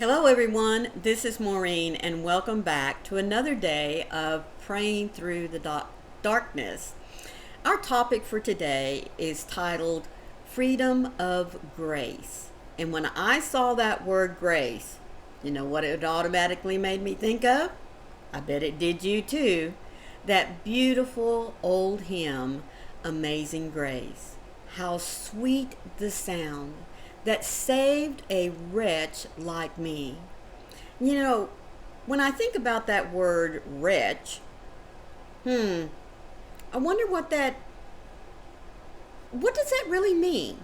Hello everyone, this is Maureen and welcome back to another day of praying through the darkness. Our topic for today is titled Freedom of Grace. And when I saw that word grace, you know what it automatically made me think of? I bet it did you too. That beautiful old hymn, Amazing Grace. How sweet the sound that saved a wretch like me. You know, when I think about that word wretch, I wonder what does that really mean?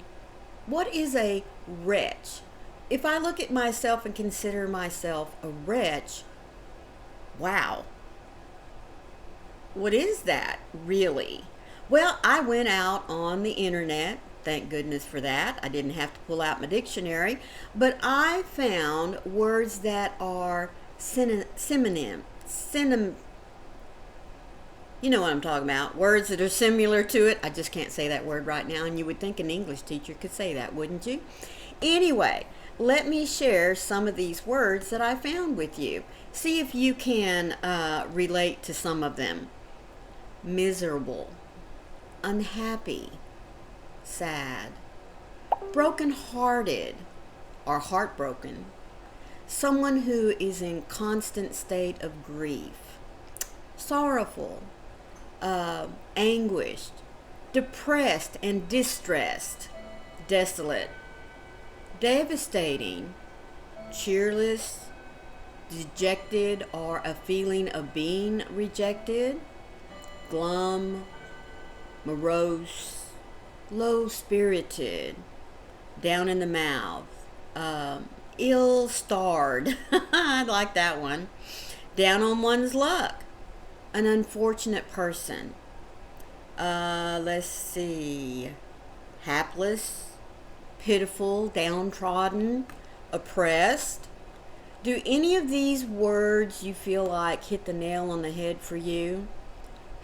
What is a wretch? If I look at myself and consider myself a wretch, wow. What is that really? Well, I went out on the internet. Thank goodness for that. I didn't have to pull out my dictionary, but I found words that are synonym. You know what I'm talking about. Words that are similar to it. I just can't say that word right now, and you would think an English teacher could say that, wouldn't you? Anyway, let me share some of these words that I found with you. See if you can relate to some of them. Miserable, unhappy, sad, broken-hearted or heartbroken, someone who is in constant state of grief, sorrowful, anguished, depressed and distressed, desolate, devastating, cheerless, dejected or a feeling of being rejected, glum, morose, low-spirited, down in the mouth, ill-starred, I like that one, down on one's luck, an unfortunate person, let's see, hapless, pitiful, downtrodden, oppressed. Do any of these words you feel like hit the nail on the head for you?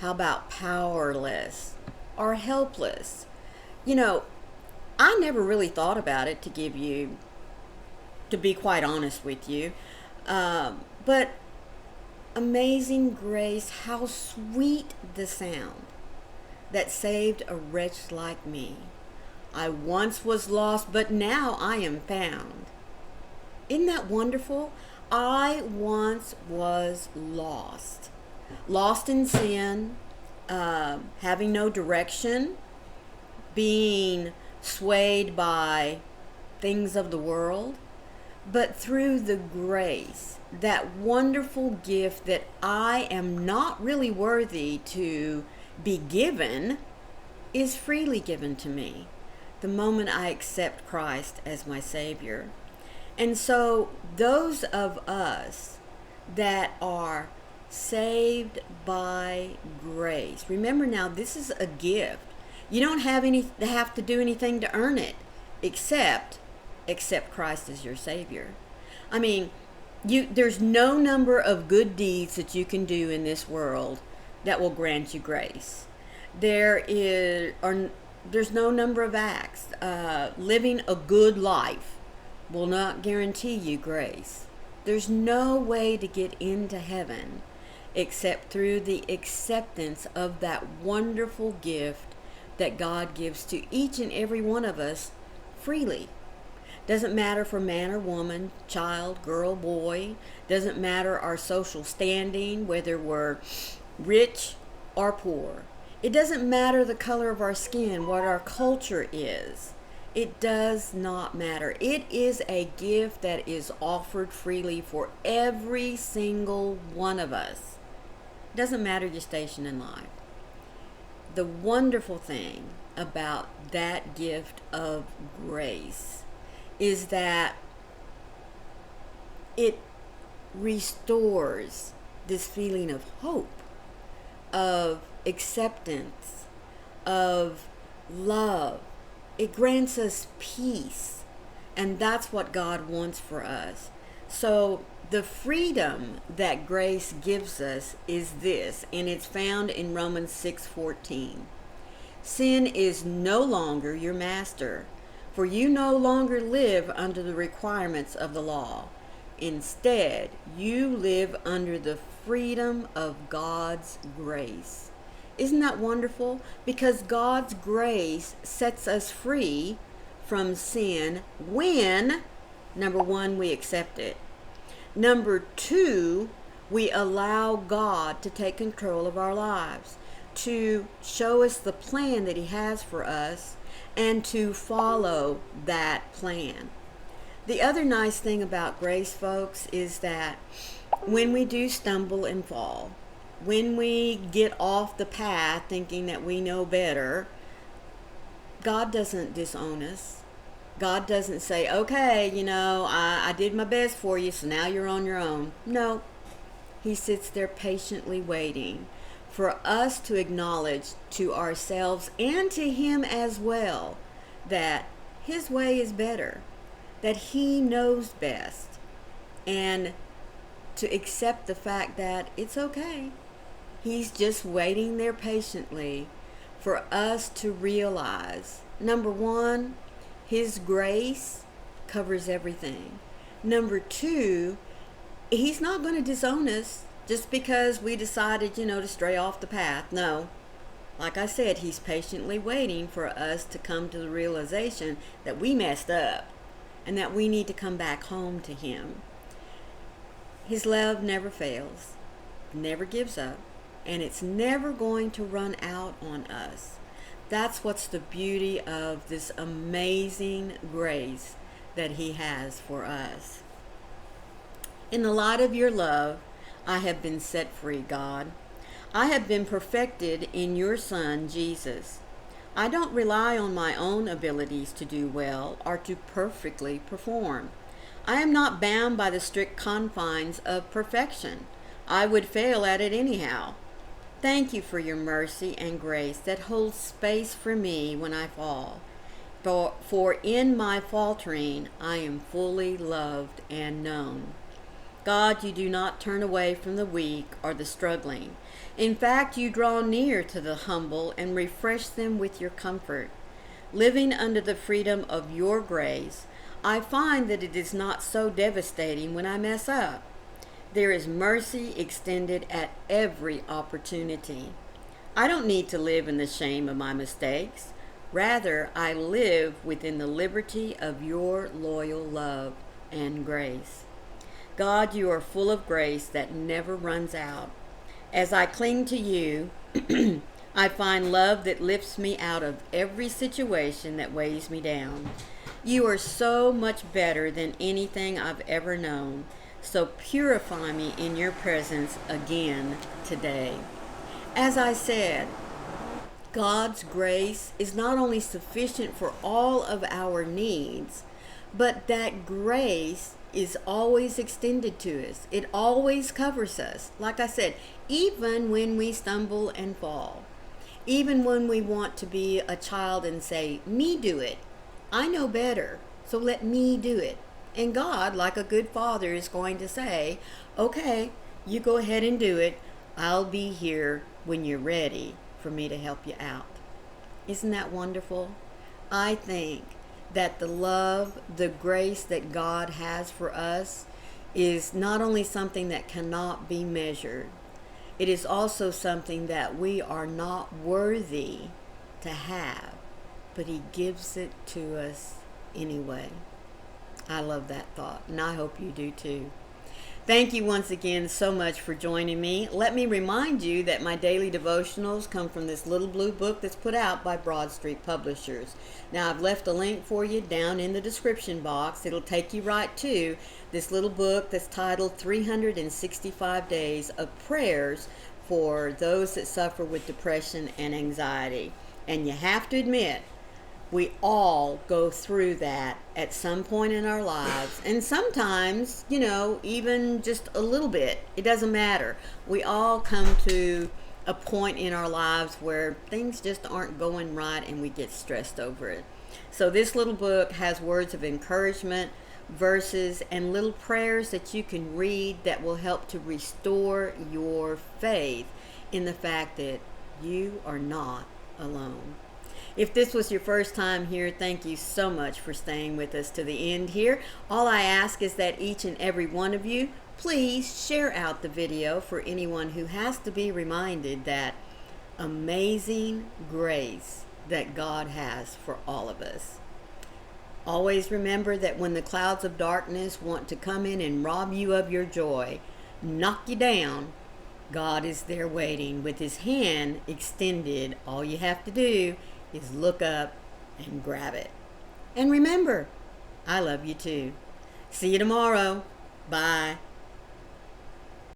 How about powerless or helpless? You know, I never really thought about it, to be quite honest with you. But amazing grace, how sweet the sound that saved a wretch like me. I once was lost, but now I am found. Isn't that wonderful? I once was lost. Lost in sin, having no direction, being swayed by things of the world, but through the grace, that wonderful gift that I am not really worthy to be given, is freely given to me the moment I accept Christ as my Savior. And so those of us that are saved by grace, remember now, this is a gift. You don't have to do anything to earn it, except accept Christ as your Savior. I mean, there's no number of good deeds that you can do in this world that will grant you grace. There's no number of acts. Living a good life will not guarantee you grace. There's no way to get into heaven except through the acceptance of that wonderful gift that God gives to each and every one of us freely. Doesn't matter for man or woman, child, girl, boy. Doesn't matter our social standing, whether we're rich or poor. It doesn't matter the color of our skin, what our culture is. It does not matter. It is a gift that is offered freely for every single one of us. It doesn't matter your station in life. The wonderful thing about that gift of grace is that it restores this feeling of hope, of acceptance, of love. It grants us peace, and that's what God wants for us. So the freedom that grace gives us is this, and it's found in Romans 6:14. Sin is no longer your master, for you no longer live under the requirements of the law. Instead, you live under the freedom of God's grace. Isn't that wonderful? Because God's grace sets us free from sin when, number one, we accept it. Number two, we allow God to take control of our lives, to show us the plan that He has for us, and to follow that plan. The other nice thing about grace, folks, is that when we do stumble and fall, when we get off the path thinking that we know better, God doesn't disown us. God doesn't say, okay, I did my best for you, so now you're on your own. No, He sits there patiently waiting for us to acknowledge to ourselves and to Him as well that His way is better, that He knows best, and to accept the fact that it's okay. He's just waiting there patiently for us to realize, number one, His grace covers everything. Number two, He's not going to disown us just because we decided, to stray off the path. No. Like I said, He's patiently waiting for us to come to the realization that we messed up and that we need to come back home to Him. His love never fails, never gives up, and it's never going to run out on us. That's what's the beauty of this amazing grace that He has for us. In the light of your love, I have been set free, God. I have been perfected in your Son, Jesus. I don't rely on my own abilities to do well or to perfectly perform. I am not bound by the strict confines of perfection. I would fail at it anyhow. Thank you for your mercy and grace that holds space for me when I fall. For in my faltering, I am fully loved and known. God, you do not turn away from the weak or the struggling. In fact, you draw near to the humble and refresh them with your comfort. Living under the freedom of your grace, I find that it is not so devastating when I mess up. There is mercy extended at every opportunity. I don't need to live in the shame of my mistakes. Rather, I live within the liberty of your loyal love and grace. God, you are full of grace that never runs out. As I cling to you, I find love that lifts me out of every situation that weighs me down. You are so much better than anything I've ever known. So purify me in your presence again today. As I said, God's grace is not only sufficient for all of our needs, but that grace is always extended to us. It always covers us. Like I said, even when we stumble and fall, even when we want to be a child and say, me do it. I know better, so let me do it. And God, like a good father, is going to say, okay, you go ahead and do it. I'll be here when you're ready for me to help you out. Isn't that wonderful? I think that the love, the grace that God has for us is not only something that cannot be measured, it is also something that we are not worthy to have, but He gives it to us anyway. I love that thought, and I hope you do too. Thank you once again so much for joining me. Let me remind you that my daily devotionals come from this little blue book that's put out by Broad Street Publishers. Now, I've left a link for you down in the description box. It'll take you right to this little book that's titled 365 Days of Prayers for Those that Suffer with Depression and Anxiety. And you have to admit, we all go through that at some point in our lives. And sometimes, even just a little bit. It doesn't matter. We all come to a point in our lives where things just aren't going right and we get stressed over it. So this little book has words of encouragement, verses, and little prayers that you can read that will help to restore your faith in the fact that you are not alone. If this was your first time here, thank you so much for staying with us to the end here. All I ask is that each and every one of you, please share out the video for anyone who has to be reminded that amazing grace that God has for all of us. Always remember that when the clouds of darkness want to come in and rob you of your joy, knock you down, God is there waiting with his hand extended. All you have to do is look up and grab it. And remember, I love you too. See you tomorrow. Bye.